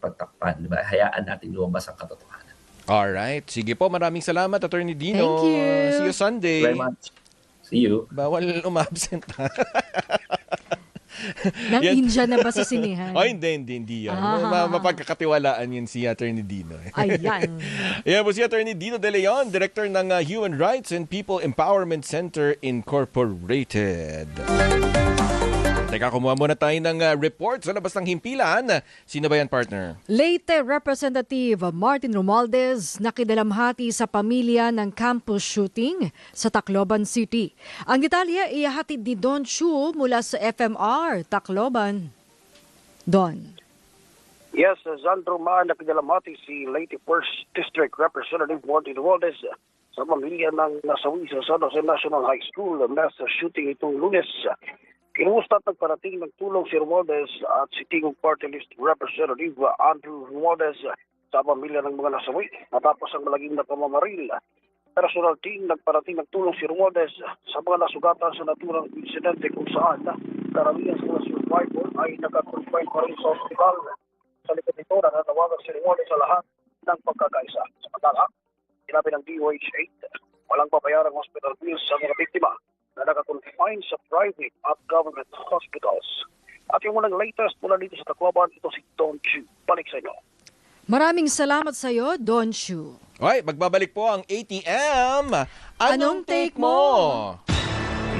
pagtakpan, 'di ba? Hayaan nating lumabas ang katotohanan. Alright. Sige po, maraming salamat, Attorney Dino. Thank you. See you Sunday. Very much. See you. Bawal umabsent. Nang Yan. India na ba sa sinihan? Oh, hindi yan. Mapagkakatiwalaan yun si Attorney Dino. Ayan. Yan po si Attorney Dino De Leon, Director ng Human Rights and People Empowerment Center Incorporated. Teka, kumuha muna tayo ng report sa labas ng himpilan. Sino ba yan, partner? Leyte Representative Martin Romualdez nakidalamhati sa pamilya ng campus shooting sa Tacloban City. Ang detalye ihahatid ni Don Chu mula sa FMR, Tacloban. Don. Yes, Sandro Ma, nakidalamhati si Leyte 1st District Representative Martin Romualdez sa pamilya ng nasawi sa San Jose National High School mass shooting itong Lunes. Kinumusta at nagparating ng tulong si Romualdez at si Tingog Party List Representative Andrew Romualdez sa pamilya ng mga nasawi matapos ang malagim na pamamaril. Personal team nagparating ng tulong si Romualdez sa mga nasugatan sa naturang insidente kung saan karamihan sa mga survivor ay nakakonfine pa rin sa hospital. Sa likod nito, nananawagan si Romualdez sa lahat ng pagkakaisa. Samantala, sinabi ng DOH-8, walang babayarang hospital bills sa mga biktima na nakakonfine sa private at government hospitals. At yung unang latest mula dito sa Tacloban, ito si Don Chu. Balik sa inyo. Maraming salamat sa iyo, Don Chu. Okay, magbabalik po ang ATM. Anong take mo?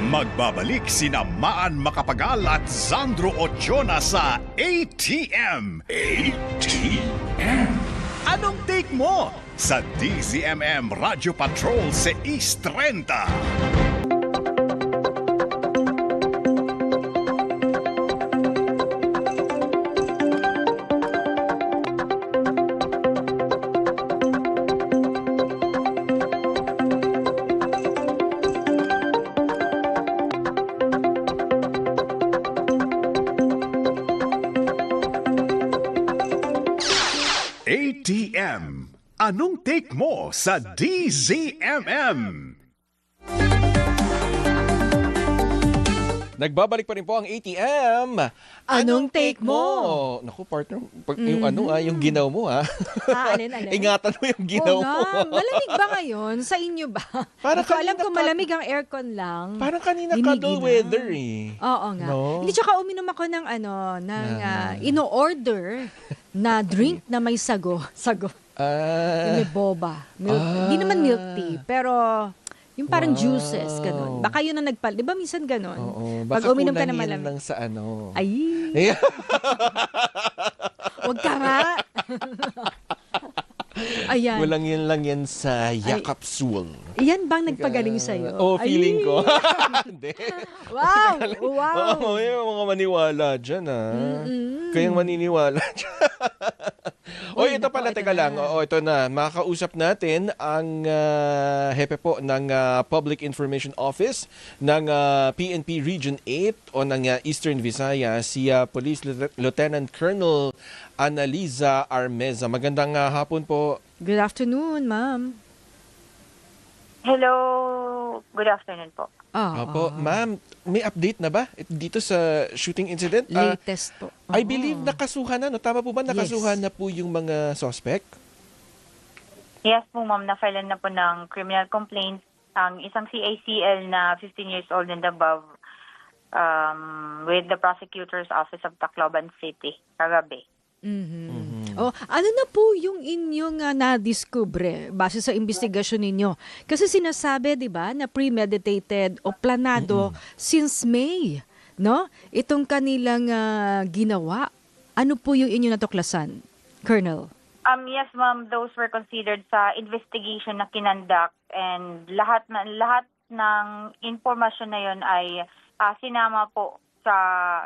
Magbabalik sina Maan Macapagal at Sandro Ochoa sa ATM. ATM. Anong take mo? Sa DZMM Radio Patrol sa East 30. ATM. Anong take mo sa DZMM? Nagbabalik pa rin po ang ATM. Anong take mo? Naku, partner, yung yung ginaw mo Alin? Ingatan mo yung ginaw Oo mo. nga. Malamig ba ngayon? Sa inyo ba? Parang Hindi ko alam kanina kung malamig ang aircon lang. Parang kanina Giniginaw. cuddle weather eh. Oo nga. No? Hindi, tsaka uminom ako ng ino-order na drink na may sago. Yung may boba. Hindi naman milk tea, pero yung parang juices, ganun. Baka yun ang di ba minsan ganun? Oo, Pag baka uminom ka kulang ng yan malamig. lang sa ano. Ay, Eh, wag ka nga. Ayan. Kulang yan lang yan sa Yakapsul. Yan bang nagpagaling sa'yo? Oo, feeling Ay. ko. Hindi. Wow! Wow! Oo, yung mga maniwala dyan Kayang maniniwala dyan. Uy, ito pala, teka lang. Ito na. Makakausap natin ang hepe po ng Public Information Office ng PNP Region 8 o ng Eastern Visayas, si Police Lieutenant Colonel Analiza Armeza. Magandang hapon po. Good afternoon, ma'am. Hello, good afternoon po. Opo, ma'am, may update na ba dito sa shooting incident? Latest po. I believe nakasuhan na, no? Tama po ba nakasuhan na po yung mga suspect? Yes po ma'am, na-file na po ng criminal complaint ang isang CACL na 15 years old and above with the prosecutor's office of Tacloban City, kagabi. Ano na po yung inyong na-discover base sa investigasyon ninyo? Kasi sinasabi, di ba, na premeditated o planado since May, no? Itong kanilang ginawa. Ano po yung inyong natuklasan, Colonel? Yes ma'am, those were considered sa investigation na kinonduct and lahat ng informasyon na yon ay sinama po sa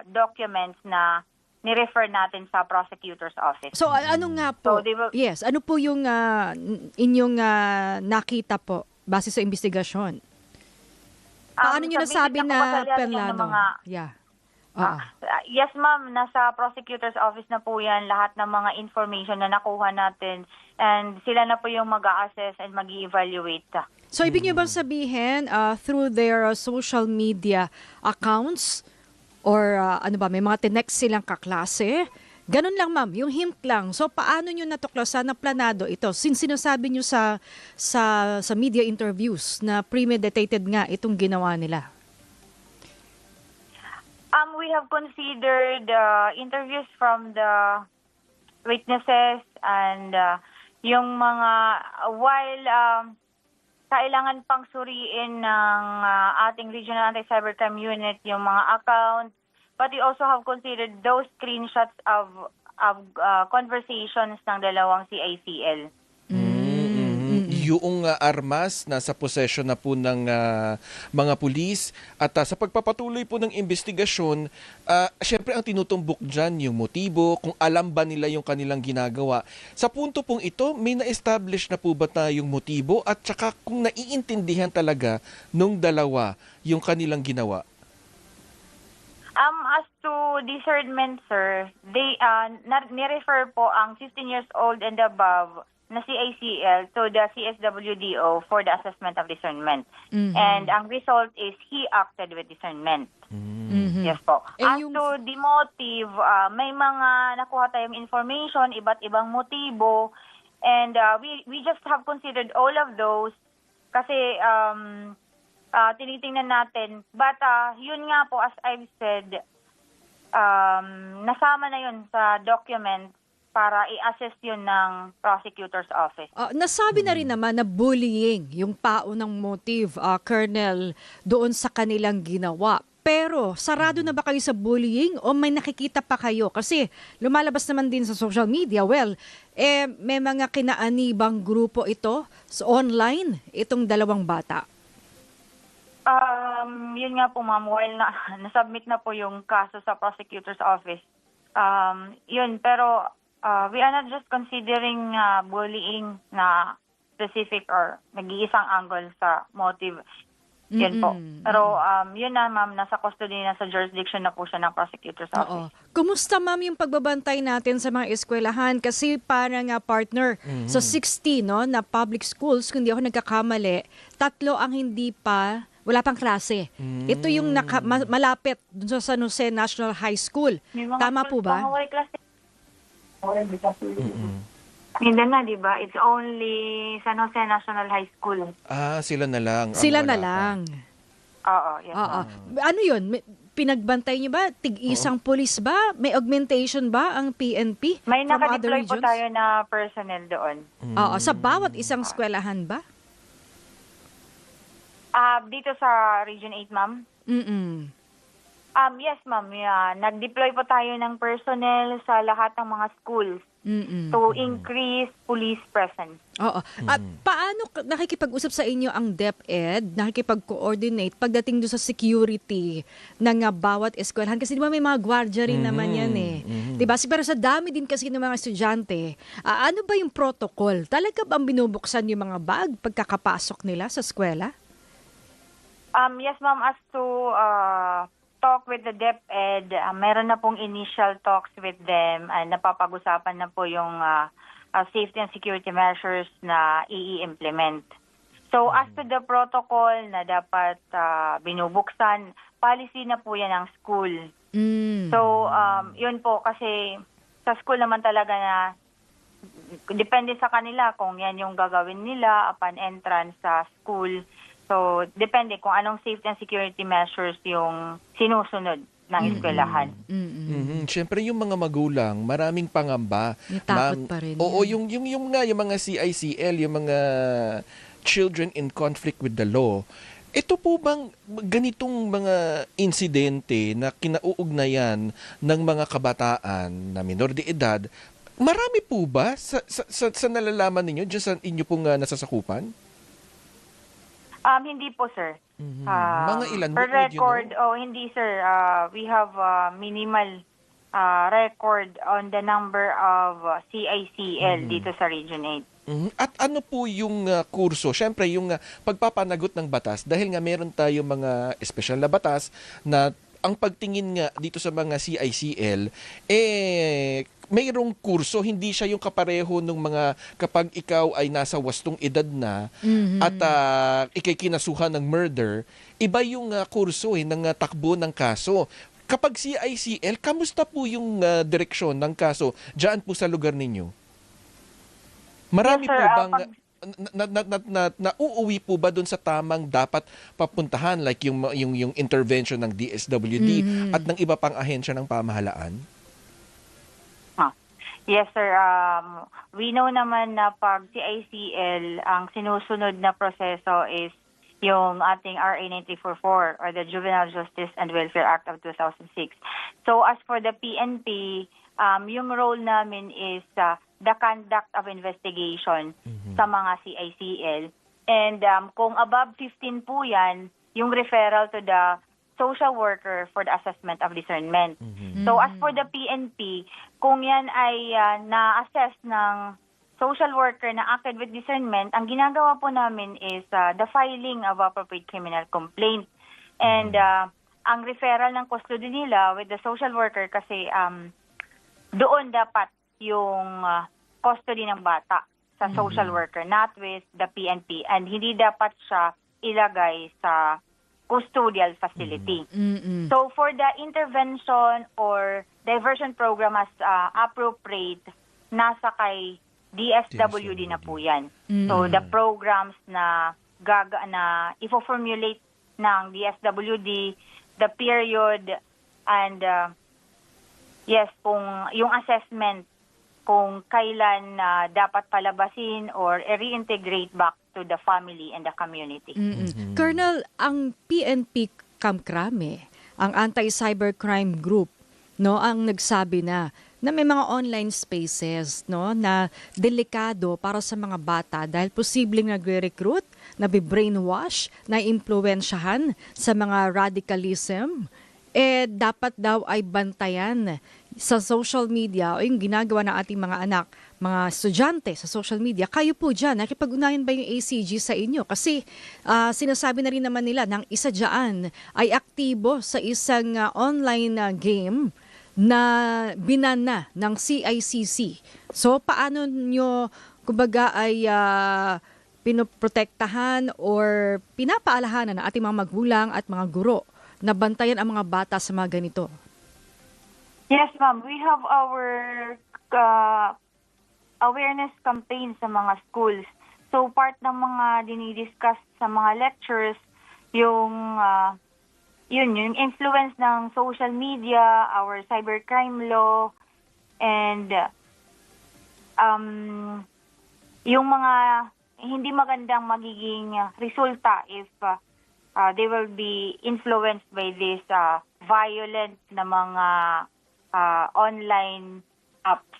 documents na ni-refer natin sa prosecutor's office. So ano nga po? So, Yes, ano po yung inyong nakita po base sa investigasyon? Paano nyo nasabi na Perlano? Yes ma'am, nasa prosecutor's office na po yan lahat ng mga information na nakuha natin and sila na po yung mag-a-assess and mag-evaluate. So ibig nyo bang sabihin through their social media accounts or may mga tinext silang kaklase? Ganun lang ma'am, yung hint lang. So paano nyo natuklasan na planado ito? Since sinasabi nyo sa media interviews na premeditated nga itong ginawa nila. We have considered interviews from the witnesses and yung mga, while kailangan pang suriin ng ating Regional Anti-Cybercrime Unit yung mga accounts, but we also have considered those screenshots of conversations ng dalawang CICL. Yung armas nasa possession na po ng mga pulis at sa pagpapatuloy po ng investigasyon, syempre ang tinutumbok dyan yung motibo, kung alam ba nila yung kanilang ginagawa. Sa punto pong ito, may na-establish na po ba tayong motibo at saka kung naiintindihan talaga nung dalawa yung kanilang ginawa? As to discernment, sir, they ni-refer po ang 15 years old and above na CICL to the CSWDO for the assessment of discernment. And ang result is he acted with discernment. Yes po. As to the motive, may mga nakuha tayong information, iba't ibang motibo, and we just have considered all of those kasi tinitingnan natin. But yun nga po, as I've said, nasama na yun sa document para i-assess yun ng prosecutor's office. Nasabi na rin naman na bullying yung pao ng motive, Colonel, doon sa kanilang ginawa. Pero sarado na ba kayo sa bullying o may nakikita pa kayo? Kasi lumalabas naman din sa social media, may mga kinaanibang grupo ito sa online, itong dalawang bata. Yun nga po, ma'am, while nasubmit na po yung kaso sa prosecutor's office, yun, pero we are not just considering bullying na specific or nag-iisang angle sa motive. Yun po. Pero yun na, ma'am, nasa custody na sa jurisdiction na po siya ng prosecutor's office. Kumusta, ma'am, yung pagbabantay natin sa mga eskwelahan? Kasi parang partner, sa 60 na public schools, kung di ako nagkakamali, 3 ang wala pang klase. Ito yung malapit dun sa San Jose National High School. Tama po ba? Hindi na, di ba? It's only San Jose National High School. Sila na lang. Sila na lang. Oo, yes. Ano yun? Pinagbantay niyo ba? Tig-isang pulis ba? May augmentation ba ang PNP? May from other nakadeploy po regions? tayo na personnel doon. Sa bawat isang eskwelahan ba? Dito sa Region 8, ma'am? Yes, ma'am. Nag-deploy po tayo ng personnel sa lahat ng mga schools to increase police presence. At paano nakikipag-usap sa inyo ang DepEd, nakikipag-coordinate pagdating doon sa security ng bawat eskwelahan? Kasi di ba may mga gwardiya rin naman yan Diba? Pero sa dami din kasi ng mga estudyante, ano ba yung protocol? Talaga ba ang binubuksan yung mga bag pagkakapasok nila sa eskwela? Yes, ma'am. As to talk with the DepEd, meron na pong initial talks with them and napapag-usapan na po yung safety and security measures na i-implement. So as to the protocol na dapat binubuksan, policy na po yan ng school. So yun po, kasi sa school naman talaga na depende sa kanila kung yan yung gagawin nila upon entrance sa school. So, depende kung anong safety and security measures yung sinusunod ng eskwelahan. Siyempre yung mga magulang, maraming pangamba. Takot pa rin. Oo, yung mga CICL, yung mga children in conflict with the law. Ito po bang ganitong mga insidente na kinauugnayan ng mga kabataan na minor de edad, marami po ba sa nalalaman ninyo dyan sa inyo pong nasasakupan? Hindi po, sir. Mga ilan per record, hindi, sir. We have minimal record on the number of CICL dito sa Region 8. At ano po yung kurso? Siyempre, yung pagpapanagot ng batas, dahil nga meron tayo mga espesyal na batas na ang pagtingin nga dito sa mga CICL, mayroong kurso, hindi siya yung kapareho ng mga kapag ikaw ay nasa wastong edad na at ikay kinasuhan ng murder, iba yung kurso ng takbo ng kaso. Kapag CICL, kamusta po yung direksyon ng kaso dyan po sa lugar ninyo? Marami Yes, sir. po bang nauuwi po ba doon sa tamang dapat papuntahan, like yung intervention ng DSWD at ng iba pang ahensya ng pamahalaan? Yes, sir. We know naman na pag CICL, ang sinusunod na proseso is yung ating RA 9444 or the Juvenile Justice and Welfare Act of 2006. So as for the PNP, yung role namin is the conduct of investigation sa mga CICL. And kung above 15 po yan, yung referral to the social worker for the assessment of discernment. So as for the PNP, kung yan ay na-assess ng social worker na acted with discernment, ang ginagawa po namin is the filing of appropriate criminal complaint. And ang referral ng custody nila with the social worker kasi doon dapat yung custody ng bata sa social worker, not with the PNP. And hindi dapat siya ilagay sa custodial facility. So for the intervention or diversion program as appropriate, nasa kay DSWD na po yan. So the programs na ifo-formulate ng DSWD, the period, and yes, kung yung assessment, kung kailan dapat palabasin or reintegrate back to the family and the community. Colonel, ang PNP Camp Crame, ang anti-cybercrime group, no, ang nagsabi na may mga online spaces, no, na delikado para sa mga bata dahil posibleng nagre-recruit, nabi-brainwash, na-impluwensyahan sa mga radicalism. Dapat daw ay bantayan sa social media o yung ginagawa ng ating mga anak, mga estudyante sa social media. Kayo po dyan, nakipag-unayan ba yung ACG sa inyo? Kasi sinasabi na rin naman nila ng isa dyan ay aktibo sa isang online game na binana ng CICC. So paano nyo, kumbaga, ay pinoprotektahan or pinapaalahanan ng ating mga magulang at mga guro na bantayan ang mga bata sa mga ganito? Yes, ma'am. We have our awareness campaign sa mga schools. So part ng mga dinidiscuss sa mga lectures, yung influence ng social media, our cybercrime law, and yung mga hindi magandang magiging resulta if they will be influenced by this violent na mga online apps.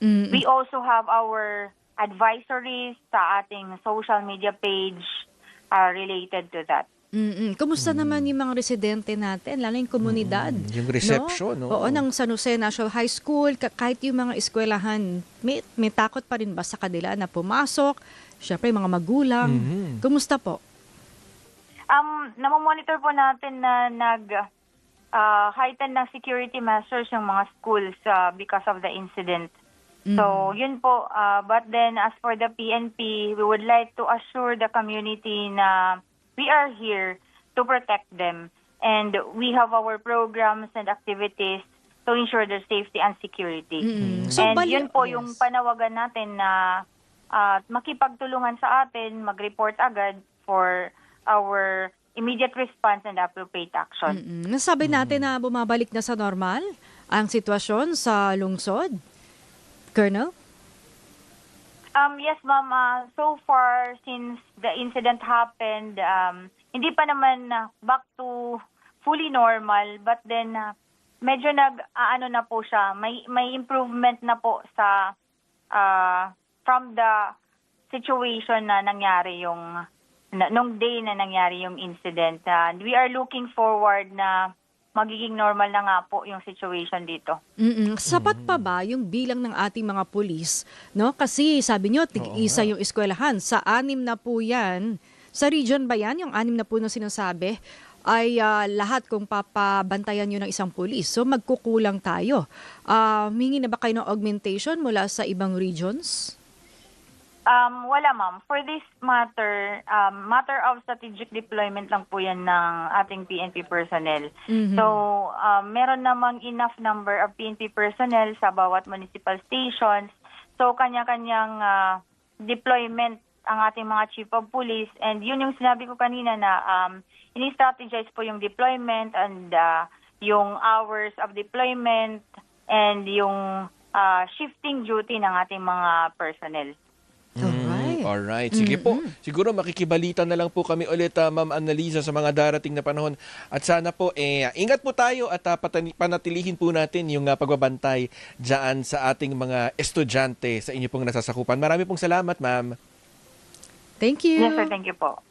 We also have our advisories sa ating social media page related to that. Kumusta naman yung mga residente natin, lalo yung komunidad? Yung reception, no? Oo, ng San Jose National High School, kahit yung mga eskwelahan, may takot pa rin ba sa kanila na pumasok? Siyempre, mga magulang. Kumusta po? Namomonitor po natin na heighten ng security measures yung mga schools because of the incident. So, yun po. But then, as for the PNP, we would like to assure the community na we are here to protect them. And we have our programs and activities to ensure their safety and security. So, and yun po yung panawagan natin na makipagtulungan sa atin, mag-report agad for our immediate response and appropriate action. Nasabi natin na bumabalik na sa normal ang sitwasyon sa lungsod, Colonel? Yes, ma'am. So far, since the incident happened, hindi pa naman back to fully normal, but then medyo na po siya. May improvement na po sa from the situation na nangyari nung day na nangyari yung incident. And we are looking forward na magiging normal na nga po yung situation dito. Sapat pa ba yung bilang ng ating mga pulis? No? Kasi sabi nyo, tig-isa yung eskwelahan. Sa 6 na po yan. Sa region ba yan, yung 6 na po na sinasabi, ay lahat kung papabantayan nyo ng isang pulis. So magkukulang tayo. Hingi na ba kayo ng augmentation mula sa ibang regions? Wala, ma'am. For this matter of strategic deployment lang po yan ng ating PNP personnel. So, meron namang enough number of PNP personnel sa bawat municipal stations. So, kanya-kanyang deployment ang ating mga chief of police, and yun yung sinabi ko kanina na ini-strategize po yung deployment and yung hours of deployment and yung shifting duty ng ating mga personnel. Alright. Alright. Sige po. Siguro makikibalita na lang po kami ulit, Ma'am Annalisa, sa mga darating na panahon. At sana po, ingat po tayo at panatilihin po natin yung pagbabantay dyan sa ating mga estudyante sa inyo pong nasasakupan. Marami pong salamat, Ma'am. Thank you. Yes, sir. Thank you po.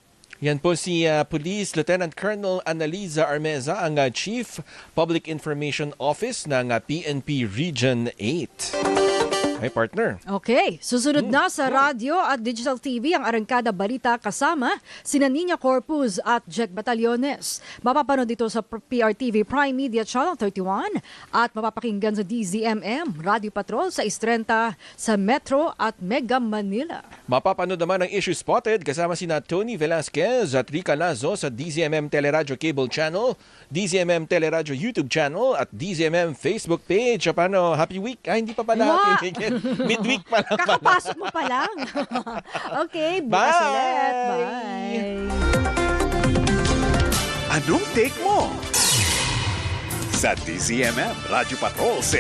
Yan po si Police Lieutenant Colonel Annalisa Armeza, ang Chief Public Information Office ng PNP Region 8. Hey, partner. Okay, susunod na sa radyo at digital TV ang Arangkada Balita kasama sina Nina Corpus at Jack Batallones. Mapapanood dito sa PRTV Prime Media Channel 31 at mapapakinggan sa DZMM Radio Patrol sa Istrenta sa Metro at Mega Manila. Mapapanood naman ang Issue Spotted kasama sina Tony Velasquez at Rica Lazo sa DZMM Teleradyo Cable Channel, DZMM Teleradyo YouTube Channel at DZMM Facebook page. O paano? Happy week? Hindi pa pala happy weekend. Midweek pa lang pala. Kakapasok mo pa lang. Okay, bukas Bye! ulit. Bye! Anong take mo? Sa DZMM Radio Patrol sa